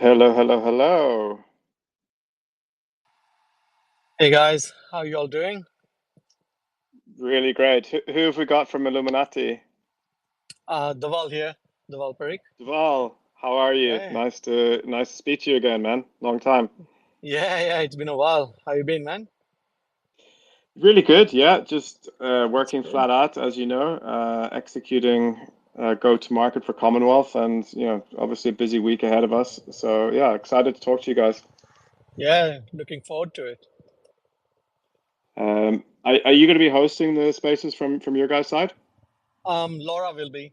Hello, hello, hello. Hey guys, how you all doing? Really great. Who have we got from Illuminati? Dhaval here, Dhaval Parikh. Dval, how are you? Yeah, Nice to speak to you again, man. Long time. yeah, it's been a while. How you been, man? Really good, yeah. Just That's working good. flat out, as you know, executing go to market for Commonwealth, and obviously a busy week ahead of us. So yeah, excited to talk to you guys. Yeah, looking forward to it. Are you going to be hosting the spaces from your guys' side? Laura will be.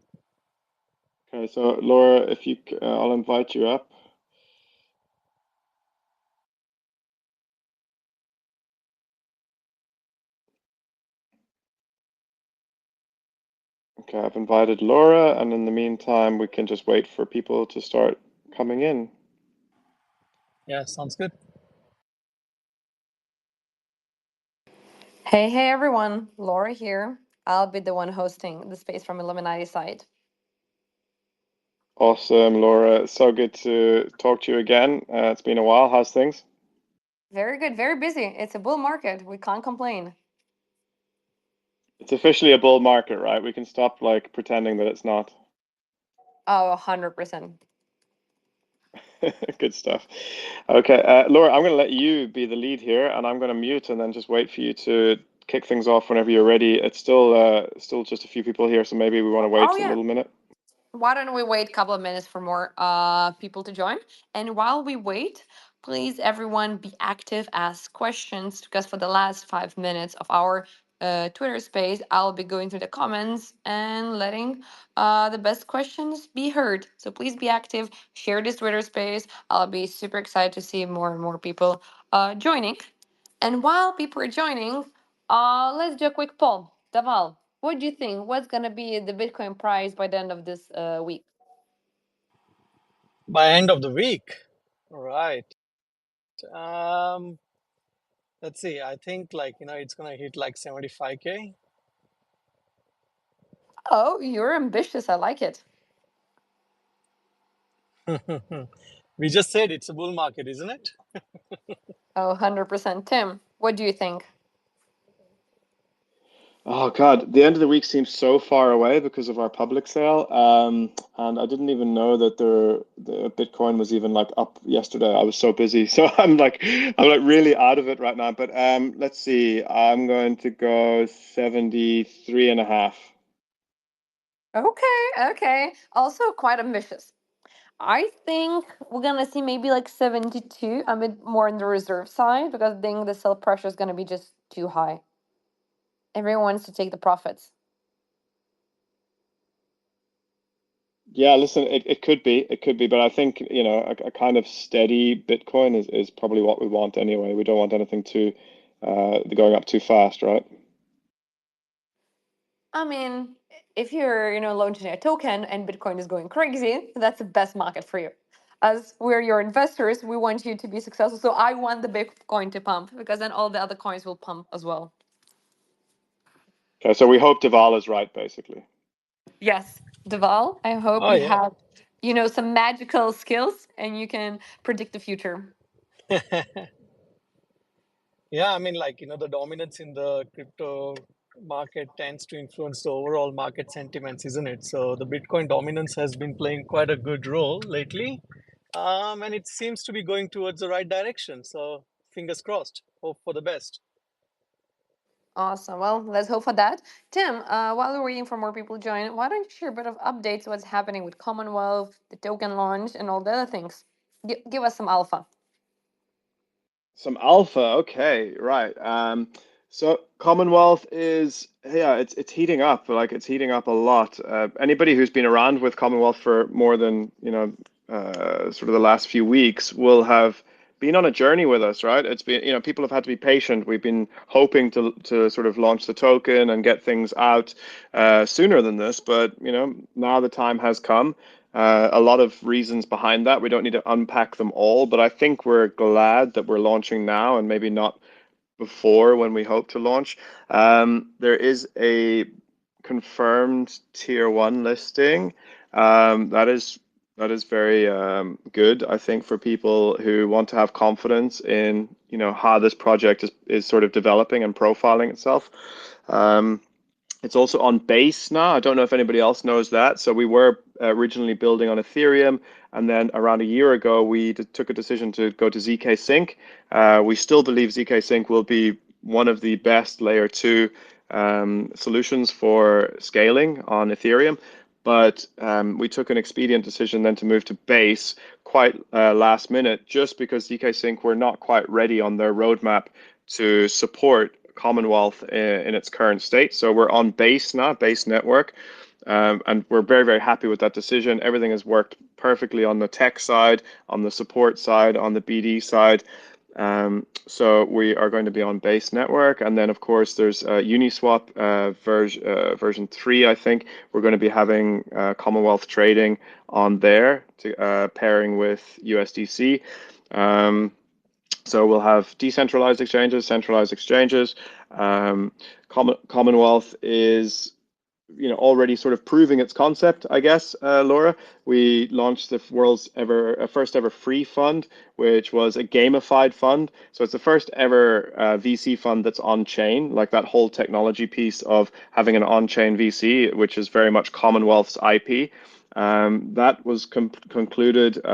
Okay, so Laura, if you, I'll invite you up. Okay, I've invited Laura, and in the meantime, we can just wait for people to start coming in. Yeah, sounds good. Hey everyone, Laura here. I'll be the one hosting the space from Illuminati side. Awesome, Laura. So good to talk to you again. It's been a while. How's things? Very good, very busy. It's a bull market. We can't complain. It's officially a bull market, right? We can stop like pretending that it's not. Oh, 100%. Good stuff. Okay, Laura, I'm going to let you be the lead here, and I'm going to mute and then just wait for you to kick things off whenever you're ready. It's still just a few people here, so maybe we want to Oh wait a yeah. little minute. Why don't we wait a couple of minutes for more people to join? And while we wait, please everyone be active, ask questions, because for the last 5 minutes of our Twitter space, I'll be going through the comments and letting the best questions be heard. So please be active, share this Twitter space. I'll be super excited to see more and more people joining. And while people are joining, let's do a quick poll. Daval, what do you think? What's gonna be the Bitcoin price by the end of this week? By end of the week. All right. Um, let's see. I think it's gonna hit like 75K. Oh, you're ambitious. I like it. We just said it's a bull market, isn't it? Oh, 100%. Tim, what do you think? Oh God, the end of the week seems so far away because of our public sale. And I didn't even know that the Bitcoin was even like up yesterday. I was so busy. So I'm like really out of it right now. But let's see. I'm going to go 73 and a half. Okay, okay. Also quite ambitious. I think we're gonna see maybe like 72. I'm a bit more on the reserve side because I think the sell pressure is gonna be just too high. Everyone wants to take the profits. Yeah, listen, it could be, but I think, a kind of steady Bitcoin is probably what we want anyway. We don't want anything too going up too fast, right? I mean, if you're, launching a token and Bitcoin is going crazy, that's the best market for you. As we're your investors, we want you to be successful. So I want the Bitcoin to pump because then all the other coins will pump as well. Okay, so we hope Deval is right, basically. Yes, Deval, I hope Oh you yeah. have, some magical skills and you can predict the future. Yeah, I mean, the dominance in the crypto market tends to influence the overall market sentiments, isn't it? So the Bitcoin dominance has been playing quite a good role lately, and it seems to be going towards the right direction. So fingers crossed. Hope for the best. Awesome. Well, let's hope for that. Tim, while we're waiting for more people to join, why don't you share a bit of updates what's happening with Commonwealth, the token launch, and all the other things? Give us some alpha. Some alpha, okay, right. So Commonwealth is, yeah, it's heating up. Like it's heating up a lot. Anybody who's been around with Commonwealth for more than, sort of the last few weeks will have been on a journey with us, right? It's been, people have had to be patient. We've been hoping to sort of launch the token and get things out sooner than this, but now the time has come. A lot of reasons behind that. We don't need to unpack them all, but I think we're glad that we're launching now and maybe not before when we hope to launch. There is a confirmed tier one listing that is That is very good, I think, for people who want to have confidence in, how this project is sort of developing and profiling itself. Um, It's also on base now. I don't know if anybody else knows that. So we were originally building on Ethereum, and then around a year ago, we took a decision to go to zk Sync. We still believe zk Sync will be one of the best layer two solutions for scaling on Ethereum. But we took an expedient decision then to move to base quite last minute, just because zk Sync were not quite ready on their roadmap to support Commonwealth in its current state. So we're on base now, base network. And we're very, very happy with that decision. Everything has worked perfectly on the tech side, on the support side, on the BD side. So we are going to be on base network. And then, of course, there's Uniswap version 3, I think. We're going to be having Commonwealth trading on there, pairing with USDC. So we'll have decentralized exchanges, centralized exchanges. Commonwealth is, already sort of proving its concept, I guess, Laura. We launched the world's first ever free fund, which was a gamified fund. So it's the first ever VC fund that's on chain, like that whole technology piece of having an on-chain VC, which is very much Commonwealth's IP. That was concluded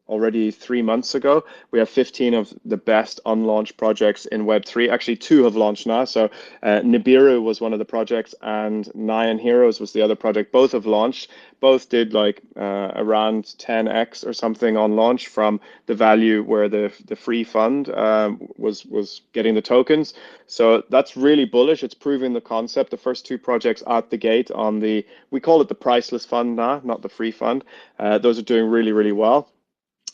already 3 months ago. We have 15 of the best unlaunched projects in Web3. Actually, 2 have launched now. So Nibiru was one of the projects, and Nyan Heroes was the other project. Both have launched. Both did like around 10x or something on launch from the value where the free fund was getting the tokens. So that's really bullish. It's proving the concept. The first 2 projects out the gate on we call it the priceless fund now, not the free fund. Those are doing really, really well.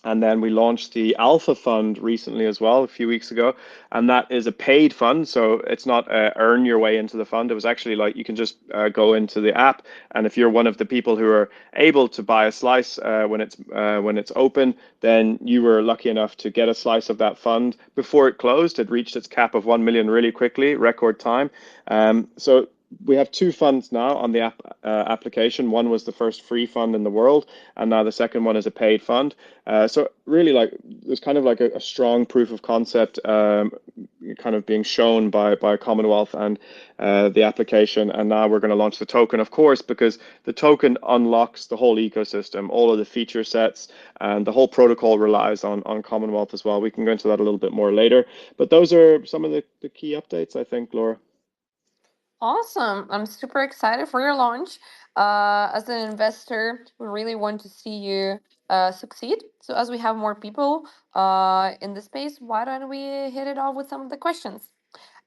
And then we launched the Alpha Fund recently as well, a few weeks ago. And that is a paid fund. So it's not earn your way into the fund. It was actually like you can just go into the app. And if you're one of the people who are able to buy a slice when it's open, then you were lucky enough to get a slice of that fund before it closed. It reached its cap of 1 million really quickly, record time. So we have 2 funds now on the application. One was the first free fund in the world, and now the second one is a paid fund. So really, like, there's kind of like a strong proof of concept kind of being shown by Commonwealth and the application. And now we're going to launch the token, of course, because the token unlocks the whole ecosystem, all of the feature sets, and the whole protocol relies on Commonwealth as well. We can go into that a little bit more later. But those are some of the key updates, I think, Laura. Awesome. I'm super excited for your launch. As an investor, we really want to see you succeed. So, as we have more people in the space, why don't we hit it off with some of the questions?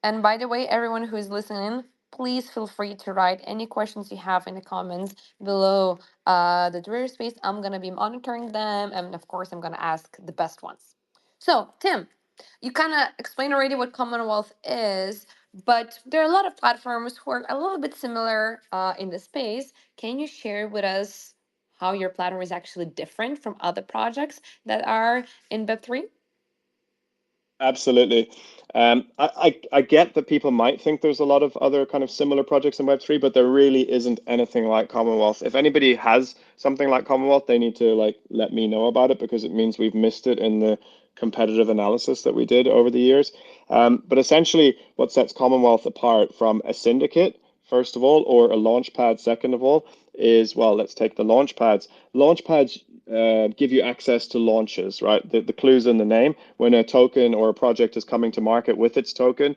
And by the way, everyone who is listening, please feel free to write any questions you have in the comments below the Twitter space. I'm going to be monitoring them. And of course, I'm going to ask the best ones. So, Tim, you kind of explained already what Commonwealth is, but there are a lot of platforms who are a little bit similar in the space. Can you share with us how your platform is actually different from other projects that are in Web3? Absolutely. I get that people might think there's a lot of other kind of similar projects in Web3, but there really isn't anything like Commonwealth. If anybody has something like Commonwealth, they need to like let me know about it, because it means we've missed it in the competitive analysis that we did over the years. But essentially, what sets Commonwealth apart from a syndicate, first of all, or a launchpad, second of all, is, well, let's take the launchpads. Launchpads give you access to launches, right? The clue's in the name. When a token or a project is coming to market with its token,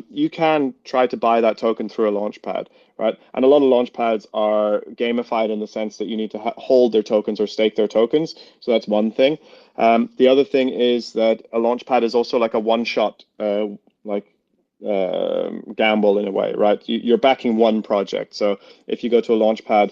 you can try to buy that token through a launchpad, right? And a lot of launchpads are gamified in the sense that you need to hold their tokens or stake their tokens. So that's one thing. The other thing is that a launchpad is also like a one-shot, gamble in a way, right? You're backing one project. So if you go to a launchpad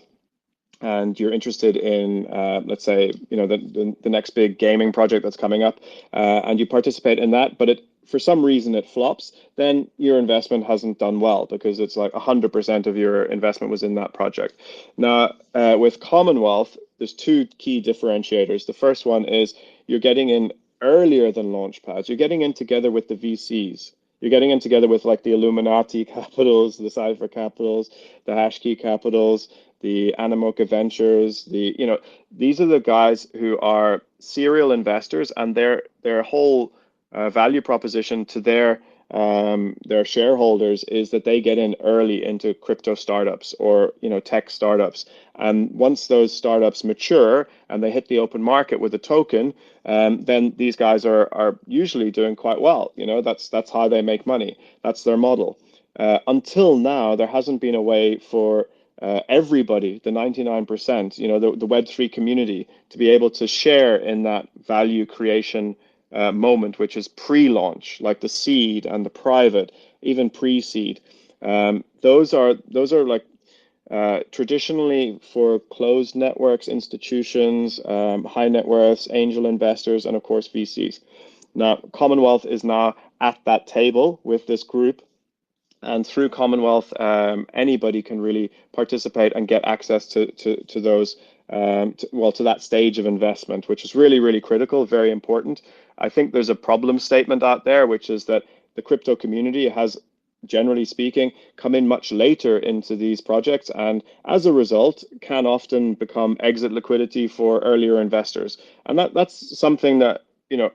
and you're interested in, let's say, the next big gaming project that's coming up, and you participate in that, but for some reason it flops, then your investment hasn't done well, because it's like 100% of your investment was in that project. Now, with Commonwealth, there's 2 key differentiators. The first one is you're getting in earlier than launchpads. You're getting in together with the VCs. You're getting in together with like the Illuminati capitals, the Cypher capitals, the Hashkey capitals, the Animoca Ventures, these are the guys who are serial investors, and their whole value proposition to their shareholders is that they get in early into crypto startups or tech startups. And once those startups mature and they hit the open market with a token, then these guys are usually doing quite well. That's how they make money. That's their model. Until now, there hasn't been a way for everybody, the 99%, the Web3 community, to be able to share in that value creation moment, which is pre-launch, like the seed and the private, even pre-seed. Those are like traditionally for closed networks, institutions, high net worths, angel investors, and of course VCs. Now, Commonwealth is now at that table with this group, and through Commonwealth, anybody can really participate and get access to those, to that stage of investment, which is really, really critical, very important. I think there's a problem statement out there, which is that the crypto community has, generally speaking, come in much later into these projects, and as a result, can often become exit liquidity for earlier investors. And that's something that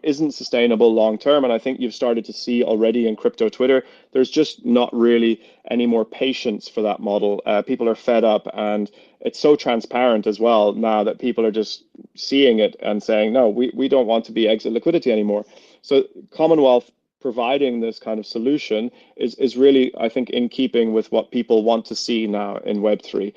isn't sustainable long term. And I think you've started to see already in crypto Twitter, there's just not really any more patience for that model. People are fed up, and it's so transparent as well now that people are just seeing it and saying, no, we don't want to be exit liquidity anymore. So Commonwealth providing this kind of solution is really, I think, in keeping with what people want to see now in Web3.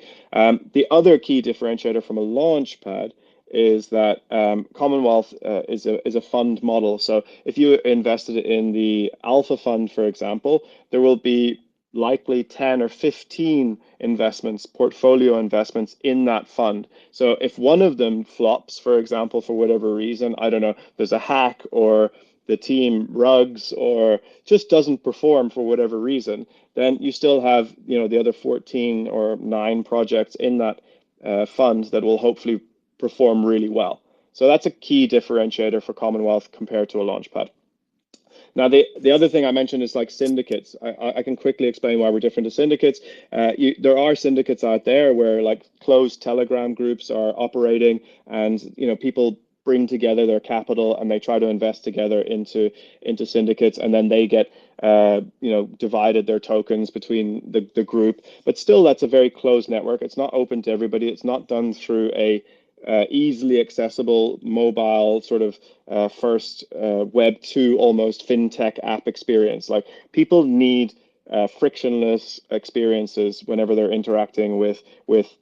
The other key differentiator from a launch pad is that Commonwealth is a fund model. So if you invested in the Alpha Fund, for example, there will be likely 10 or 15 investments, portfolio investments in that fund. So if one of them flops, for example, for whatever reason, I don't know, there's a hack or the team rugs or just doesn't perform for whatever reason, then you still have the other 14 or 9 projects in that fund that will hopefully perform really well. So that's a key differentiator for Commonwealth compared to a launchpad. Now, the other thing I mentioned is like syndicates. I can quickly explain why we're different to syndicates. There are syndicates out there where like closed Telegram groups are operating, and people bring together their capital and they try to invest together into syndicates, and then they get divided their tokens between the group. But still, that's a very closed network. It's not open to everybody. It's not done through a easily accessible mobile sort of first Web 2 almost fintech app experience. Like people need frictionless experiences whenever they're interacting with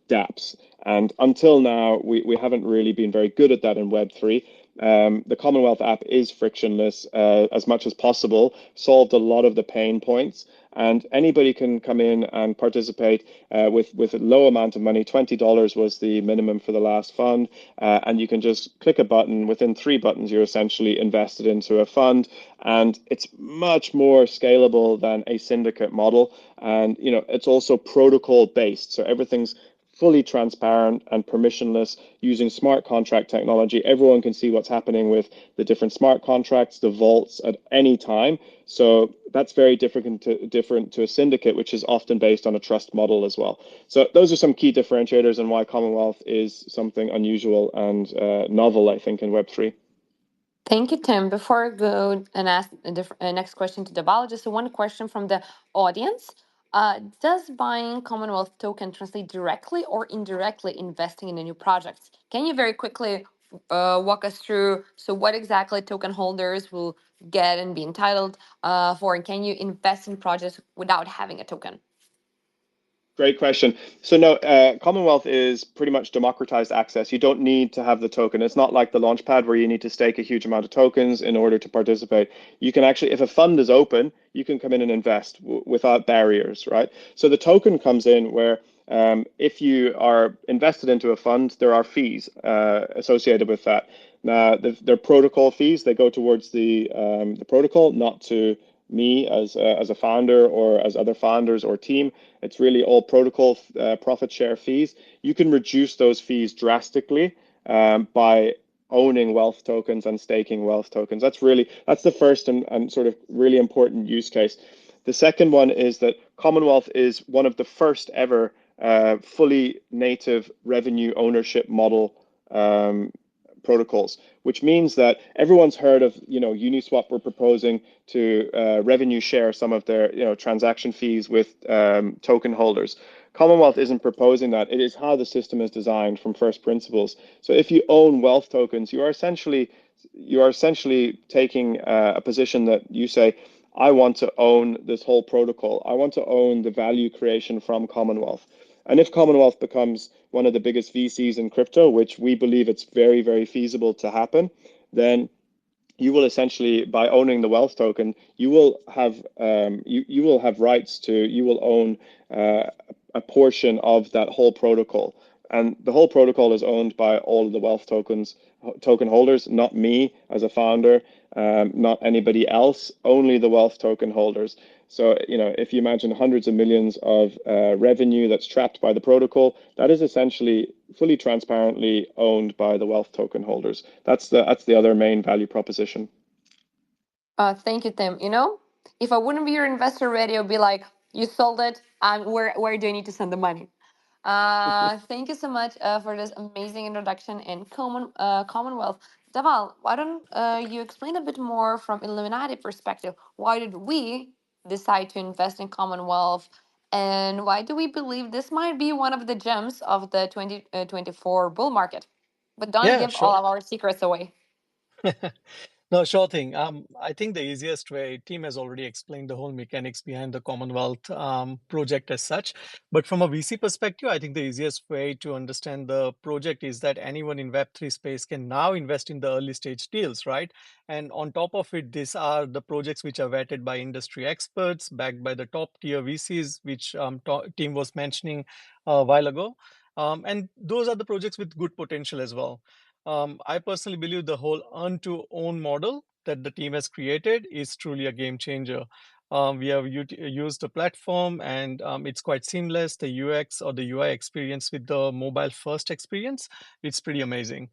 dApps. And until now, we haven't really been very good at that in Web3. The Commonwealth app is frictionless as much as possible, solved a lot of the pain points, and anybody can come in and participate with a low amount of money. $20 was the minimum for the last fund, and you can just click a button. Within 3 buttons, you're essentially invested into a fund, and it's much more scalable than a syndicate model. And it's also protocol based, so everything's fully transparent and permissionless using smart contract technology. Everyone can see what's happening with the different smart contracts, the vaults at any time. So that's very different to a syndicate, which is often based on a trust model as well. So those are some key differentiators and why Commonwealth is something unusual and novel, I think, in Web3. Thank you, Tim. Before I go and ask the next question to the biologist, so one question from the audience. Does buying Commonwealth token translate directly or indirectly investing in the new projects? Can you very quickly walk us through, so what exactly token holders will get and be entitled for, and can you invest in projects without having a token? Great question. So no, Commonwealth is pretty much democratized access. You don't need to have the token. It's not like the Launchpad where you need to stake a huge amount of tokens in order to participate. You can actually, if a fund is open, you can come in and invest without barriers, right? So the token comes in where if you are invested into a fund, there are fees associated with that. Now, they're protocol fees. They go towards the protocol, not to me as a founder or as other founders or team. It's really all protocol profit share fees. You can reduce those fees drastically by owning wealth tokens and staking wealth tokens. That's the first and sort of really important use case. The second one is that Commonwealth is one of the first ever fully native revenue ownership model protocols, which means that everyone's heard of, Uniswap were proposing to revenue share some of their, transaction fees with token holders. Commonwealth isn't proposing that. It is how the system is designed from first principles. So if you own wealth tokens, you are essentially taking a position that you say, I want to own this whole protocol. I want to own the value creation from Commonwealth. And if Commonwealth becomes one of the biggest VCs in crypto, which we believe it's very, very feasible to happen, then you will essentially, by owning the wealth token, you will have you will have rights to, you will own a portion of that whole protocol. And the whole protocol is owned by all of the wealth token holders, not me as a founder, not anybody else, only the wealth token holders. So, if you imagine hundreds of millions of revenue that's trapped by the protocol, that is essentially fully transparently owned by the wealth token holders. That's the other main value proposition. Thank you, Tim. If I wouldn't be your investor already, I'd be like, you sold it. Where do I need to send the money? Thank you so much for this amazing introduction in Commonwealth. Daval, why don't you explain a bit more from Illuminati perspective? Why did we decide to invest in Commonwealth? And why do we believe this might be one of the gems of the 2024 bull market? But don't Yeah, give all sure. of our secrets away. No, sure thing. I think the easiest way, team has already explained the whole mechanics behind the Commonwealth project as such. But from a VC perspective, I think the easiest way to understand the project is that anyone in Web3 space can now invest in the early stage deals, right? And on top of it, these are the projects which are vetted by industry experts, backed by the top tier VCs, which team was mentioning a while ago. And those are the projects with good potential as well. I personally believe the whole earn to own model that the team has created is truly a game changer. We have used the platform and it's quite seamless. The UX or the UI experience with the mobile first experience, it's pretty amazing.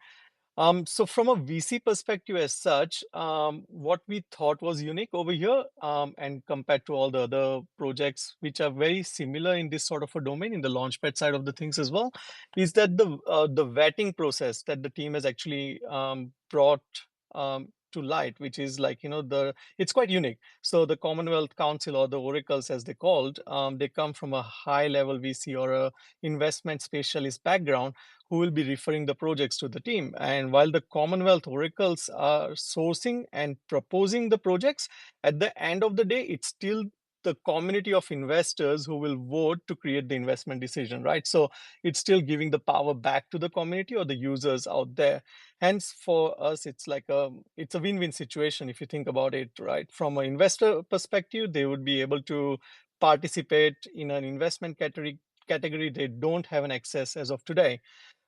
So from a VC perspective as such, what we thought was unique over here, and compared to all the other projects which are very similar in this sort of a domain, in the launchpad side of the things as well, is that the vetting process that the team has actually brought to light, which is like, it's quite unique. So the Commonwealth Council, or the oracles as they called, they come from a high level VC or a investment specialist background, who will be referring the projects to the team. And while the Commonwealth oracles are sourcing and proposing the projects, at the end of the day, it's still the community of investors who will vote to create the investment decision, right? So it's still giving the power back to the community or the users out there. Hence, for us, it's like it's a win-win situation if you think about it, right? From an investor perspective, they would be able to participate in an investment category they don't have an access as of today.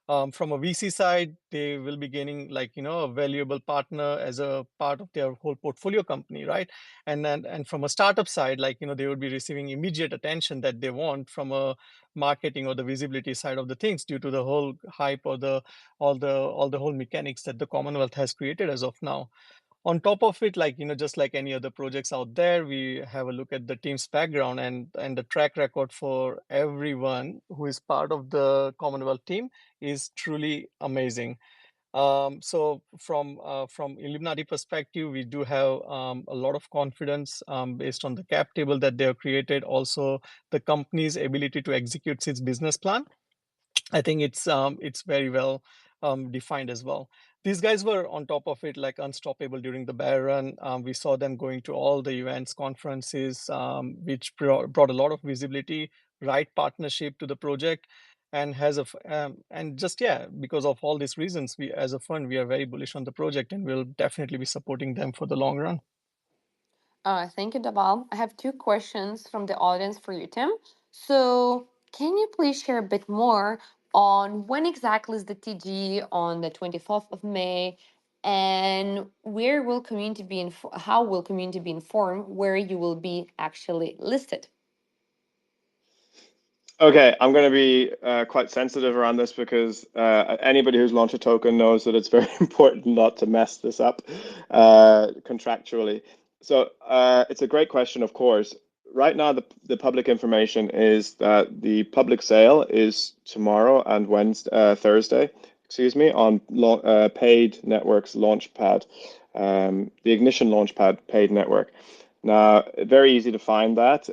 From a VC side, they will be gaining a valuable partner as a part of their whole portfolio company, right? And from a startup side, they would be receiving immediate attention that they want from a marketing or the visibility side of the things, due to the whole hype or the all the whole mechanics that the Commonwealth has created as of now. On top of it, just like any other projects out there, we have a look at the team's background and the track record for everyone who is part of the Commonwealth team is truly amazing. So from Illuminati perspective, we do have a lot of confidence based on the cap table that they have created, also the company's ability to execute its business plan. I think it's very well defined as well. These guys were on top of it, like unstoppable during the bear run. We saw them going to all the events, conferences, which brought a lot of visibility, right partnership to the project, and and just because of all these reasons, we as a fund we are very bullish on the project, and we'll definitely be supporting them for the long run. Thank you, Daval. I have two questions from the audience for you, Tim. So, can you please share a bit more on when exactly is the TG on the 24th of May, and where will community be how will community be informed where you will be actually listed? Okay, I'm going to be quite sensitive around this because anybody who's launched a token knows that it's very important not to mess this up contractually. So it's a great question, of course. right now, the public information is that the public sale is tomorrow and Thursday, excuse me, on paid networks Launchpad, the Ignition Launchpad paid network. Now, very easy to find that.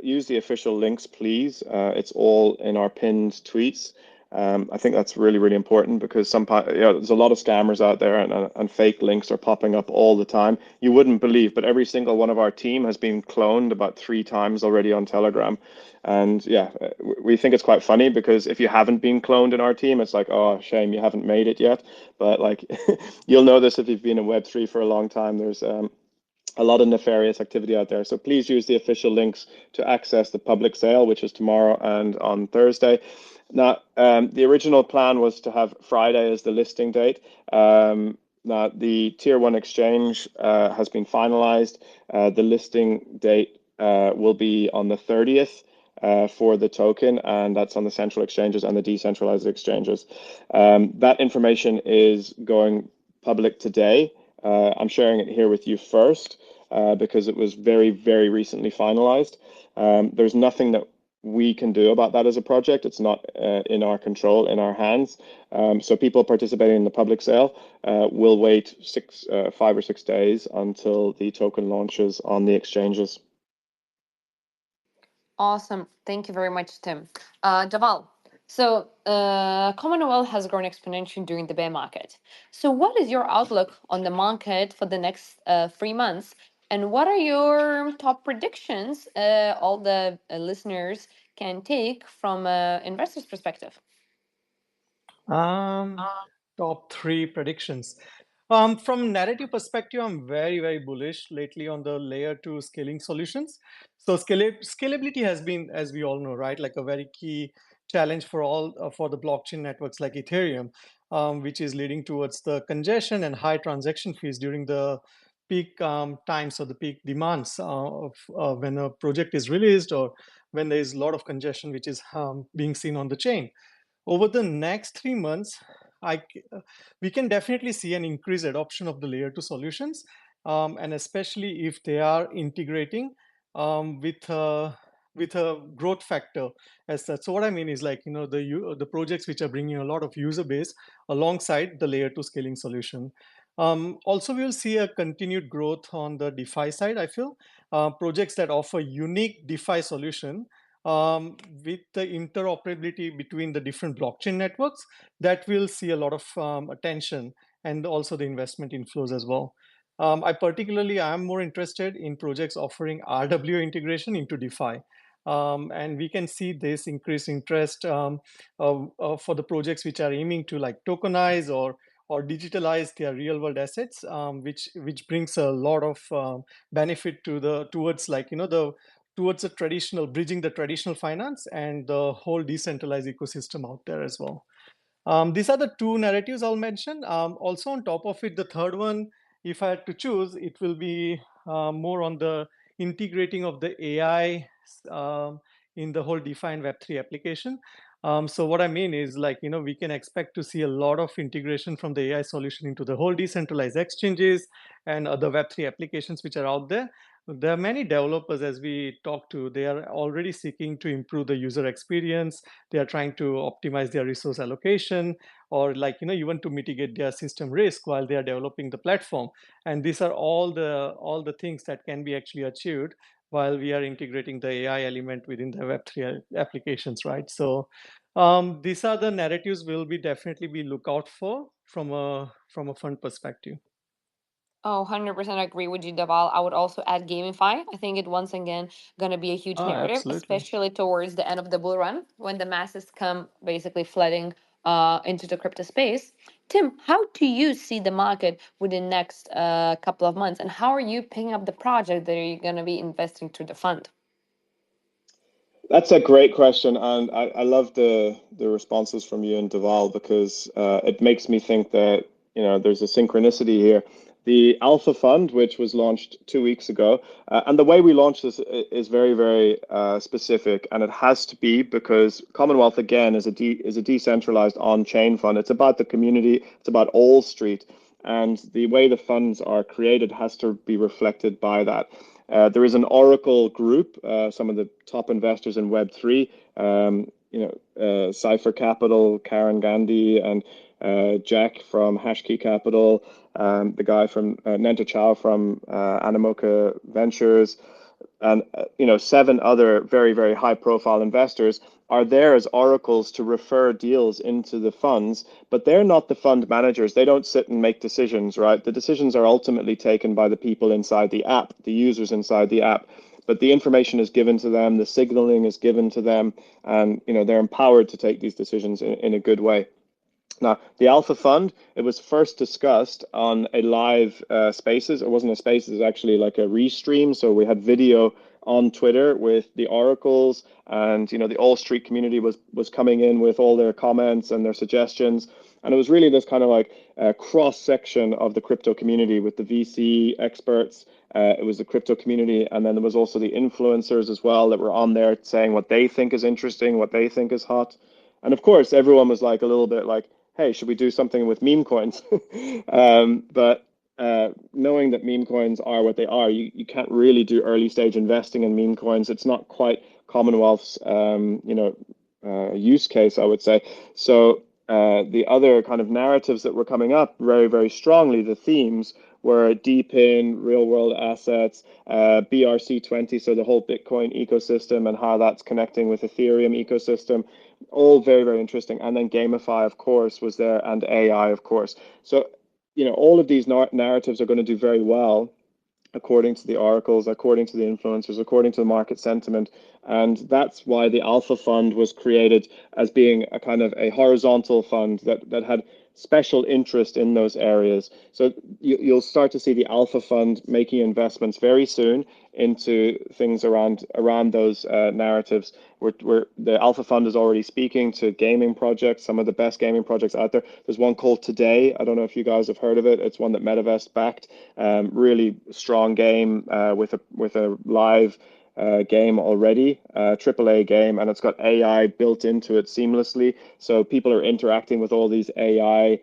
Use the official links, please. It's all in our pinned tweets. I think that's really, really important because there's a lot of scammers out there and fake links are popping up all the time. You wouldn't believe, but every single one of our team has been cloned about 3 times already on Telegram. And yeah, we think it's quite funny because if you haven't been cloned in our team, it's like, oh, shame you haven't made it yet. But like, you'll know this if you've been in Web3 for a long time. There's a lot of nefarious activity out there. So please use the official links to access the public sale, which is tomorrow and on Thursday. Now, the original plan was to have Friday as the listing date. Now, the Tier 1 exchange has been finalized. The listing date will be on the 30th for the token, and that's on the central exchanges and the decentralized exchanges. That information is going public today. I'm sharing it here with you first because it was very, very recently finalized. There's nothing that we can do about that as a project. It's not in our control, in our hands. So people participating in the public sale will wait 5 or 6 days until the token launches on the exchanges. Awesome. Thank you very much, Tim. Deval, so Commonwealth has grown exponentially during the bear market. So what is your outlook on the market for the next 3 months? And what are your top predictions all the listeners can take from an investor's perspective? Top 3 predictions. From narrative perspective, I'm very, very bullish lately on the layer 2 scaling solutions. So scalability has been, as we all know, right, like a very key challenge for the blockchain networks like Ethereum, which is leading towards the congestion and high transaction fees during the peak times or the peak demands when a project is released or when there is a lot of congestion which is being seen on the chain. Over the next 3 months, we can definitely see an increased adoption of the layer 2 solutions, and especially if they are integrating with a growth factor as such. So what I mean is, like, the projects which are bringing a lot of user base alongside the layer 2 scaling solution. Also, we will see a continued growth on the DeFi side. I feel projects that offer unique DeFi solution with the interoperability between the different blockchain networks, that will see a lot of attention and also the investment inflows as well. I particularly am more interested in projects offering RWA integration into DeFi. And we can see this increased interest for the projects which are aiming to like tokenize or digitalize their real world assets, which brings a lot of benefit towards the traditional, bridging the traditional finance and the whole decentralized ecosystem out there as well. These are the 2 narratives I'll mention. Also on top of it, the third one, if I had to choose, it will be more on the integrating of the AI in the whole DeFi and Web3 application. So what I mean is, like, we can expect to see a lot of integration from the AI solution into the whole decentralized exchanges and other Web3 applications which are out there. There are many developers, as we talk to, they are already seeking to improve the user experience. They are trying to optimize their resource allocation, or even to mitigate their system risk while they are developing the platform. And these are all the things that can be actually achieved while we are integrating the AI element within the Web3 applications, right? So these are the narratives we'll be definitely be look out for from a fund perspective. Oh, 100% agree with you, Deval. I would also add gamify. I think it once again gonna be a huge narrative, Absolutely. especially towards the end of the bull run when the masses come basically flooding into the crypto space. Tim, how do you see the market within next couple of months, and how are you picking up the project that you're gonna be investing through the fund? That's a great question, and I love the responses from you and Deval because it makes me think that there's a synchronicity here. The Alpha Fund, which was launched 2 weeks ago, and the way we launched this is very, very specific, and it has to be because Commonwealth again is a decentralized on-chain fund. It's about the community. It's about All Street, and the way the funds are created has to be reflected by that. There is an Oracle group, some of the top investors in Web3, Cypher Capital, Karen Gandhi, and Jack from Hashkey Capital, the guy from Nenta Chow from Animoca Ventures, and 7 other very, very high profile investors are there as oracles to refer deals into the funds, but they're not the fund managers. They don't sit and make decisions, right? The decisions are ultimately taken by the people inside the app, the users inside the app. But the information is given to them, the signaling is given to them, and they're empowered to take these decisions in a good way. Now, the Alpha Fund, it was first discussed on a live Spaces. It wasn't a Spaces, it was actually like a restream. So we had video on Twitter with the oracles, and the All Street community was coming in with all their comments and their suggestions. And it was really this kind of like cross section of the crypto community with the VC experts. It was the crypto community, and then there was also the influencers as well that were on there saying what they think is interesting, what they think is hot. And of course, everyone was like a little bit like, hey, should we do something with meme coins? But knowing that meme coins are what they are, you can't really do early stage investing in meme coins. It's not quite Commonwealth's use case, I would say. So the other kind of narratives that were coming up very, very strongly, the themes were deep in real world assets, BRC20, so the whole Bitcoin ecosystem and how that's connecting with Ethereum ecosystem, all very, very interesting. And then gamify, of course, was there, and AI, of course. So, all of these narratives are going to do very well according to the oracles, according to the influencers, according to the market sentiment. And that's why the Alpha Fund was created as being a kind of a horizontal fund that had special interest in those areas. So you'll start to see the Alpha Fund making investments very soon into things around those narratives. Where the Alpha Fund is already speaking to gaming projects, some of the best gaming projects out there. There's one called Today. I don't know if you guys have heard of it. It's one that MetaVest backed. Really strong game with a live game already, AAA game, and it's got AI built into it seamlessly. So people are interacting with all these AI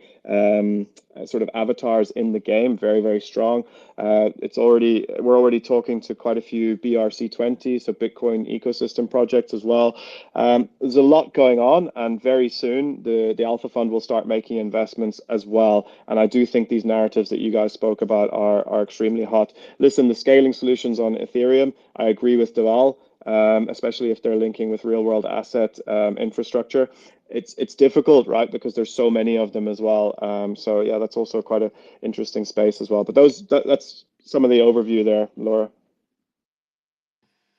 sort of avatars in the game. Very, very strong. We're already talking to quite a few BRC20, so Bitcoin ecosystem projects as well. There's a lot going on, and very soon the Alpha Fund will start making investments as well. And I do think these narratives that you guys spoke about are extremely hot. Listen, the scaling solutions on Ethereum, I agree with Deval, especially if they're linking with real world asset infrastructure. It's difficult, right? Because there's so many of them as well. So yeah, that's also quite an interesting space as well. But that's some of the overview there, Laura.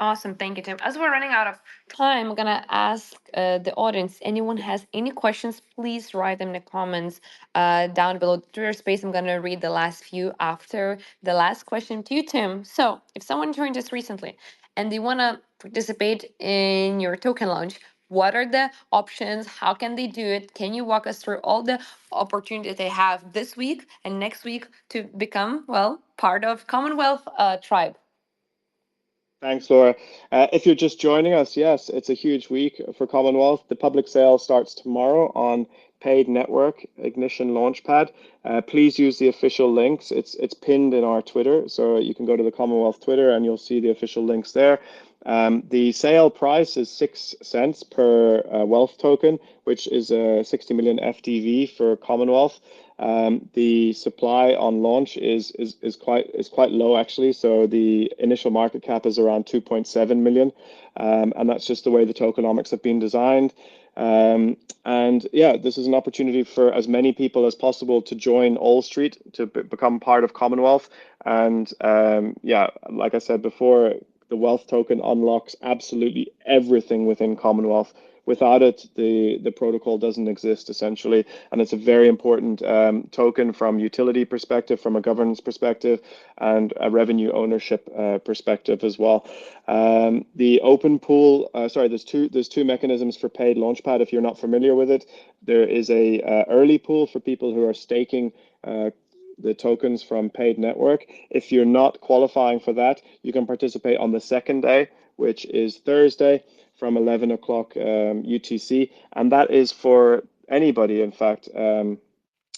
Awesome. Thank you, Tim. As we're running out of time, I'm going to ask the audience, anyone has any questions, please write them in the comments down below the Twitter space. I'm going to read the last few after the last question to you, Tim. So if someone joined us recently and they want to participate in your token launch, what are the options? How can they do it? Can you walk us through all the opportunities they have this week and next week to become, well, part of Commonwealth tribe? Thanks, Laura. If you're just joining us, yes, it's a huge week for Commonwealth. The public sale starts tomorrow on Paid Network Ignition Launchpad. Please use the official links. It's pinned in our Twitter, so you can go to the Commonwealth Twitter and you'll see the official links there. The sale price is 6 cents per wealth token, which is a 60 million FTV for Commonwealth. The supply on launch is quite low actually. So the initial market cap is around 2.7 million, and that's just the way the tokenomics have been designed. And yeah, this is an opportunity for as many people as possible to join All Street, to become part of Commonwealth. And yeah, like I said before, the wealth token unlocks absolutely everything within Commonwealth. Without it, the protocol doesn't exist essentially, and it's a very important token from utility perspective, from a governance perspective, and a revenue ownership perspective as well. The open pool, there's two mechanisms for paid launchpad. If you're not familiar with it, there is a early pool for people who are staking the tokens from Paid Network. If you're not qualifying for that, you can participate on the second day, which is Thursday from 11 o'clock UTC. And that is for anybody, in fact,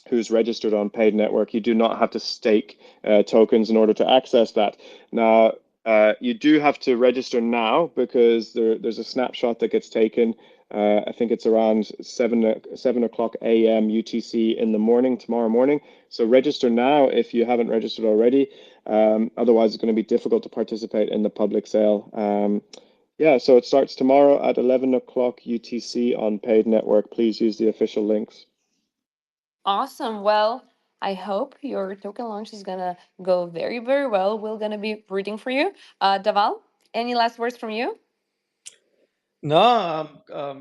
who's registered on Paid Network. You do not have to stake tokens in order to access that. Now, You do have to register now because there's a snapshot that gets taken. I think it's around 7 o'clock a.m. UTC in the morning, tomorrow morning. So register now if you haven't registered already. Otherwise, it's going to be difficult to participate in the public sale. Yeah, so it starts tomorrow at 11 o'clock UTC on paid network. Please use the official links. Awesome. Well, I hope your token launch is gonna go very, very well. We're gonna be rooting for you. Daval, any last words from you? No,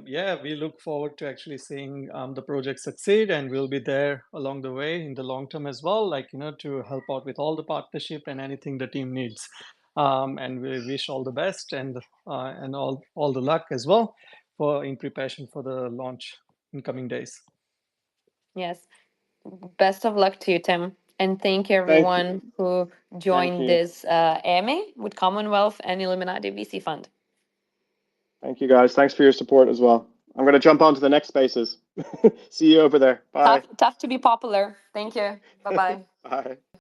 yeah, we look forward to actually seeing the project succeed, and we'll be there along the way in the long term as well, like, to help out with all the partnership and anything the team needs. And we wish all the best and all the luck as well for in preparation for the launch in coming days. Yes. Best of luck to you, Tim. And thank you Thank you. everyone who Thank joined you. this AMA with Commonwealth and Illuminati VC Fund. Thank you, guys. Thanks for your support as well. I'm going to jump on to the next spaces. See you over there. Bye. Tough to be popular. Thank you. Bye bye. Bye.